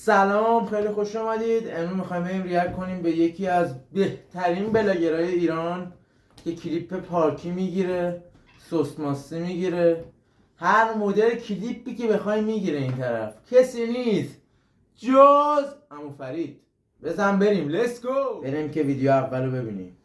سلام، خیلی خوش آمدید. امروز میخوایم بریم ریاکت کنیم به یکی از بهترین بلاگرهای ایران که کلیپ پارکی میگیره، سوسماسی میگیره، هر مدل کلیپی که بخوای میگیره. این طرف کسی نیست جز عمو فرید. بزن بریم، لیتس گو. بریم که ویدیو اولو ببینیم.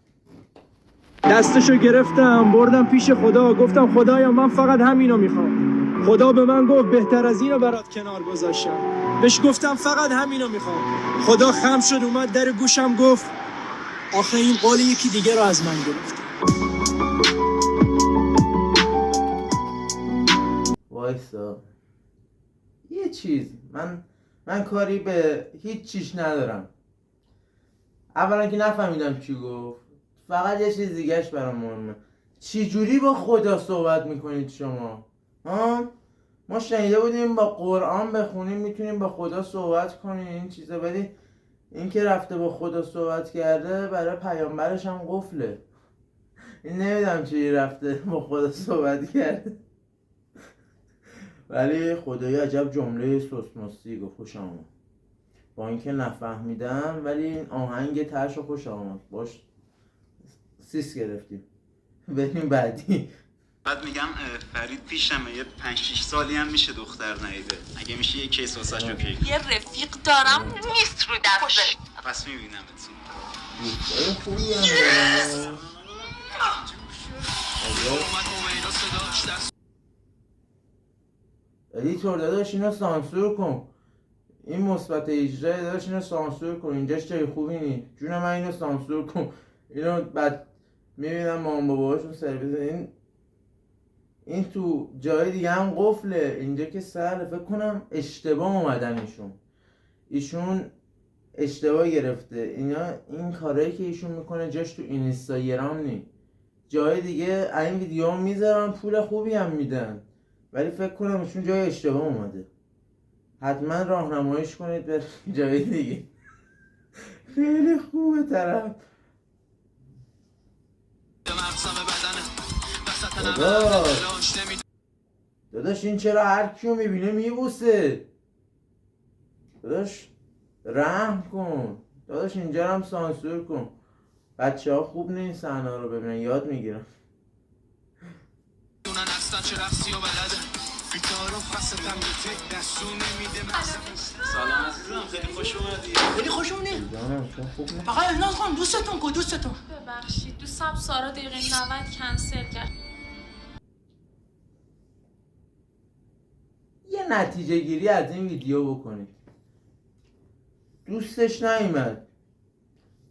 دستشو گرفتم بردم پیش خدا، گفتم خدایا من فقط همینو میخوام. خدا به من گفت بهتر از اینو برات کنار گذاشتم. بهش گفتم فقط همینو میخوام. خدا خم شد اومد در گوشم گفت آخه این قول یکی دیگه رو از من گرفت. وایسا یه چیز، من کاری به هیچ چیش ندارم. اولا که نفهمیدم چی گفت، فقط یه چیز دیگهش برام مهمه. چی جوری با خدا صحبت میکنید شما؟ ما شنیده بودیم با قرآن بخونیم میتونیم با خدا صحبت کنیم این چیزا، ولی این که رفته با خدا صحبت کرده برای پیامبرش هم قفله. این نمیدونم چی رفته با خدا صحبت کرده، ولی خدایی عجب جمله سوسماسی گفت. خوش آمد. با اینکه نفهمیدم ولی این آهنگ ترش خوش آمد، باش سیس گرفتیم. بریم بعدی. بعد میگم فرید پیشمه، یه 5-6 سالی هم میشه دختر نیده. اگه میشه یه کیس واسش اوکی. یه رفیق دارم نیست رو دستش. پس میبینمتون. خوبی هم ادیتور داداش اینو سانسور کن. این مثبت 18 داداش اینو سانسور کن. اینجاش جای خوبی نیست. جون من اینو سانسور کن. اینو بعد میبینم مام باباشون سرویس. این تو جای دیگه هم قفله، اینجا که سر فکر کنم اشتباه اومدن ایشون اشتباه گرفته. اینا این کارهایی که ایشون میکنه جاش تو اینستاگرام نی، جای دیگه این ویدیو هم میذارن، پول خوبی هم میدن، ولی فکر کنم ایشون جای اشتباه اومده. حتما راهنماییش کنید به جای دیگه. خیلی خوبه طرف. داداش این چرا هر کیو میبینه میبوسه؟ داداش رحم کن. داداش اینجا هم سانسور کن. بچه ها خوب نیست صحنه رو ببینن، یاد میگیرن. سلام عزیزم، خیلی خوش اومدی. خیلی خوش اومدی. جانم چون خوب نیست. فقط الناز خانم دوستتون کو دوستتون. ببخشید دوستم سارا دقیقه 90 کنسل کرد. یه نتیجه گیری از این ویدیو بکنید. دوستش نیومد،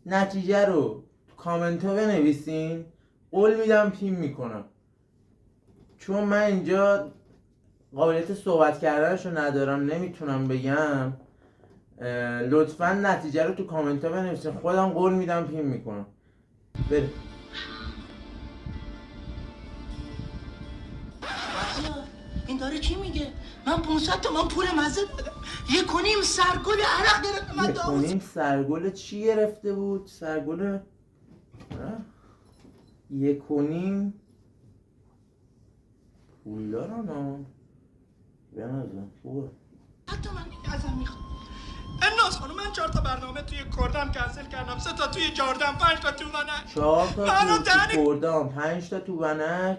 نتیجه رو تو کامنت ها بنویسین. قول میدم پیم میکنم، چون من اینجا قابلیت صحبت کردنشو ندارم، نمیتونم بگم. لطفا نتیجه رو تو کامنت ها بنویسین، خودم قول میدم پیم میکنم. بریم. این داره چی میگه؟ من 500 تومن پول مزه دادم. 1.5 سرگل عرق گرفت من داوود. 1.5 سرگل چی گرفته بود؟ سرگل 1.5 پول دارن ها. بنازم خوبه. حتی من ازم میخوام. الناز خانم من 4 تا برنامه توی کردم کنسل کردم. 3 تا توی جردن، 5 تا تو ونک. 4 تا تو کردم، 5 تا تو ونک.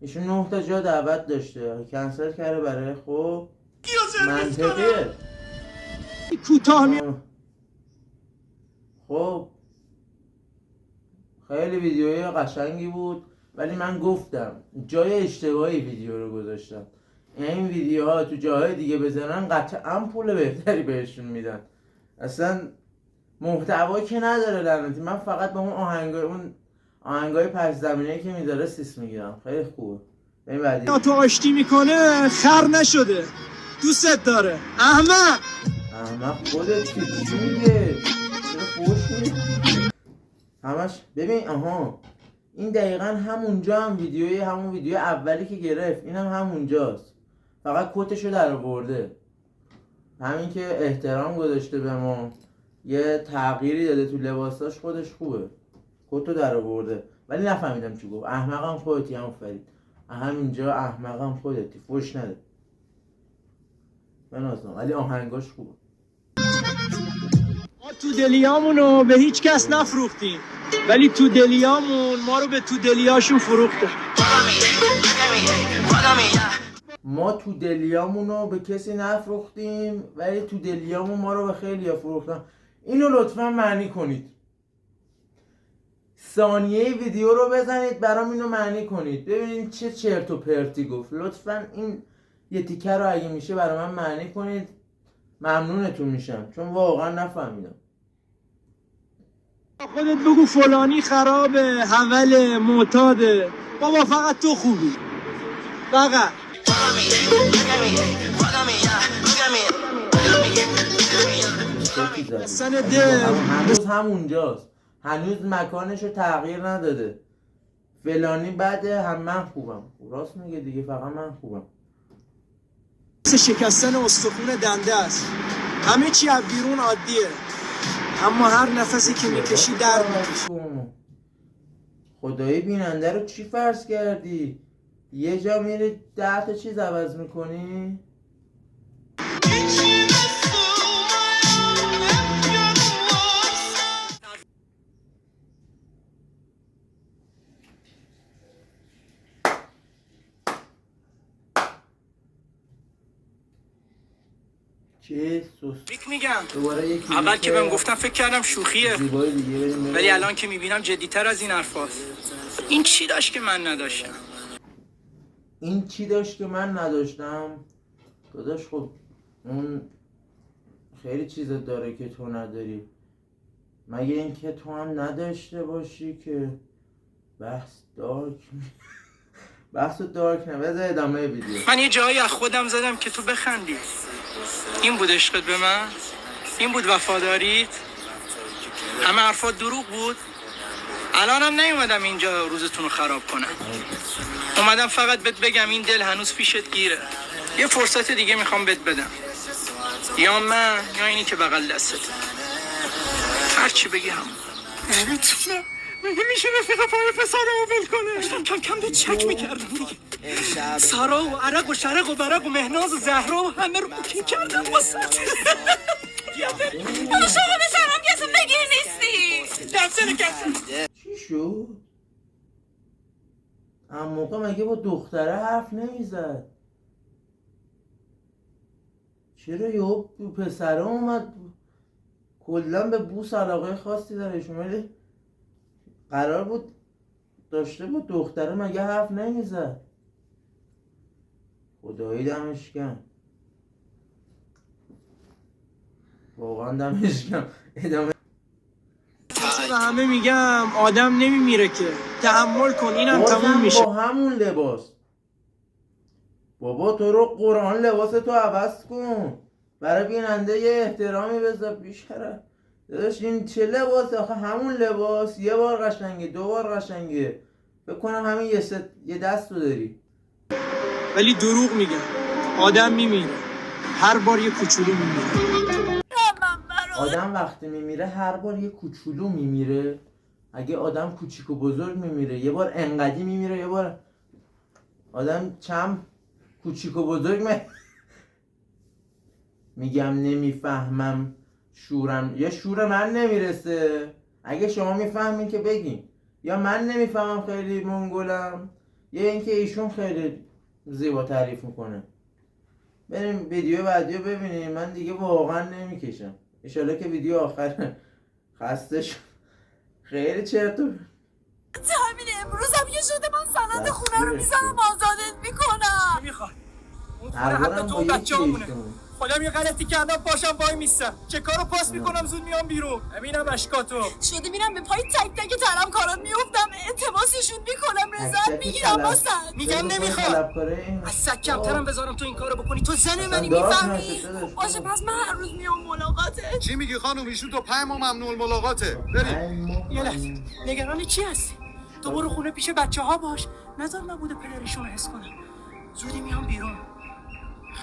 ایشون 9 تا جا دعوت داشته، کنسل کرده برای خب منطقیه. کوتاه خب خیلی ویدیوی قشنگی بود، ولی من گفتم جای اشتباهی ویدیو رو گذاشتم. این ویدیوها تو جاهای دیگه بزنن قطعا پول بهتری بهشون میدن. اصلا محتوا که نداره لعنتی. من فقط به اون آهنگای پس زمینه که میذاره سیس میگیرم. خیلی خوبه. این بعدی تو آشتی میکنه خر نشده، دوستت داره احمق خودت چی میگه؟ چرا فوش میگه؟ همش ببین. این دقیقا همونجا هم همون ویدیو اولی که گرفت، این هم همونجاست، فقط کتشو در آورده. همین که احترام گذاشته به ما، یه تغییری داده تو لباساش، خودش خوبه، کتو در آورده. ولی نفهمیدم چی گفت. احمقم خودتی هم فرید، همینجا احمقم خودتی، فوش نده بنازم، ولی آهنگاش خوبه. تو دلیامونو به هیچ کس نفروختیم، ولی تو دلیامون ما رو به تو دلیاشون فروختن. ما تو دلیامونو به کسی نفروختیم ولی تو دلیامون ما رو به خیلی فروختن. اینو لطفا معنی کنید. ثانیه ویدیو رو بزنید برام اینو معنی کنید ببینید چه چرت و پرتی گفت. لطفا این یه تیکه رو اگه میشه برای من معنی کنید، ممنونتون میشم چون واقعا نفهمیدم. خودت بگو فلانی خرابه، حوله، معتاده. بابا فقط تو خوبی، فقط. اصلا هنوز همونجاست، هنوز مکانش رو تغییر نداده. فلانی بده هم من خوبم. راست میگه دیگه، فقط من خوبم. شکستن استخون دنده است. همه چی از بیرون عادیه، اما هر نفسی که میکشی درد میکشی. خدای بیننده رو چی فرض کردی؟ یه جا میری 10 تا چیز عوض میکنی؟ چه سوس میگم دوباره یکی اول که بهم گفتم فکر کردم شوخیه، زیبای دیگه بریم ولی الان که میبینم جدی‌تر از این حرفاست. این چی داشت که من نداشتم؟ این چی داشت که من نداشتم؟ داداش خب اون خیلی چیزا داره که تو نداری. مگه این که تو هم نداشته باشی که بحث دارک بحث دارک نه. بذار ادامه ویدیو. من یه جایی از خودم زدم که تو بخندی. این بود عشقت به من؟ این بود وفاداریت؟ همه حرفات دروغ بود؟ الانم نیومدم اینجا روزتون رو خراب کنم. اومدم فقط بهت بگم این دل هنوز پیشت گیره. یه فرصت دیگه میخوام بهت بدم، یا من یا اینی که بغل دستت. هر چی بگی هم نمیتونم. مگه میشه رفیق پای پسر رو ول کنه؟ داشتم کم کم به چک میکردم دیگه. سارا و عرق و شرق و برق و مهناز و زهرا و همه رو بوکینگ کردم واسه حالا شما بسرم کسی بگیر نیستی. کنسل. چی شد؟ اما موقع مگه با دختره حرف نمیزد؟ چرا یهو پسره اومد کلا به بوس علاقه خاصی دارشون؟ ولی قرار بود داشته بود دختره مگه حرف نمیزد؟ خدایی دمش گرم، واقعا دمش گرم. ادامه. و همه میگم آدم نمیمیره که، تحمل کن اینم تموم میشه. با همون لباس بابا تو رو قرآن لباس تو عوض کن، برای بیننده یه احترامی بذار. بیشتره داداش این چه لباسه آخه؟ همون لباس یه بار قشنگه، 2 بار قشنگه، بکنم همین یه دست رو داری. ولی دروغ میگم، آدم میمیره، هر بار یه کوچولو میمیره. آدم وقتی میمیره هر بار یه کوچولو میمیره. اگه آدم کوچیک و بزرگ میمیره یه بار انقدی میمیره، یه بار آدم چند کوچیک و بزرگ میگم نمیفهمم، شورم یا شور من نمیرسه. اگه شما میفهمین که بگین، یا من نمیفهمم خیلی منگولم، یا اینکه ایشون خیلی زیبا تعریف میکنه. بریم ویدیو بعدیو ببینیم. من دیگه واقعا نمیکشم. انشالله که ویدیو آخر خسته شد. خیلی چرت و همین امروز هم یه شده من سند خونه رو میزنم آزادت میکنم. میخواد اون خونه هر حق بارم تو با و یکی بچه‌هامونه. اشتمون. خودم یه غلطی کردم باشم وای میستم. چه کارو پاس میکنم زود میام بیرون. ببینم اشکاتو. شده میرم به پای تک تک طلبکاران میافتم، التماسشون میکنم، رضایت میگیرم واسه. میگم نمیخواد. از سگ کمترم بذارم تو این کارو بکنی. تو زن منی میفهمی؟ باشه پس من هر روز میام ملاقاته. چی میگی خانم؟ ایشون تو 5 ماه ممنوع الملاقاته. بریم. یه لحظه نگران چی هستی؟ تو برو خونه پیش بچه ها باش، نذار من بوده پدرشون رو حس کنم. زودی میام بیرون.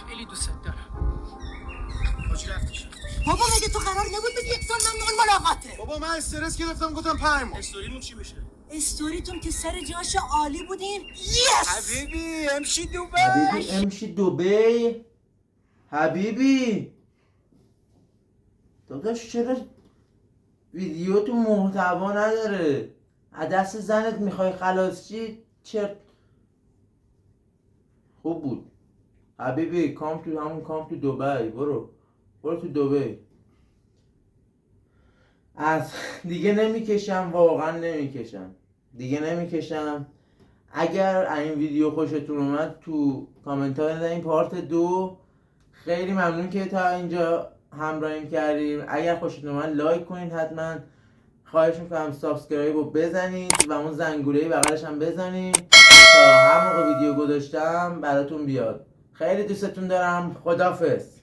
خیلی دوست دارم. کجا رفتش؟ بابا مگه تو قرار نبود بگی 1 سال ممنوع ملاقاته؟ بابا من استرس گرفتم گفتم 5 ماه. استوریمون چی بشه؟ استوریتون که سر جاش عالی بودین. یس حبیبی امشی حبیبی دوبه. امشی دبی. حبیبی داداش چرا ویدیو تو محتوا نداره. از دست زنت میخوای خلاص چی؟ چرت. خوب بود حبیبی. کام تو دبی. برو تو دبی. از دیگه نمیکشم، واقعا نمیکشم دیگه. اگر این ویدیو خوشتون اومد تو کامنت ها بزنین پارت 2. خیلی ممنون که تا اینجا همراهیم کردیم. اگر خوشتون اومد لایک کنید حتما. خواهش میکنم سابسکرایب رو بزنید و اون زنگوله بغلش هم بزنید تا هر موقع ویدیو گذاشتم براتون بیاد. خیلی دوستتون دارم. خدافظ.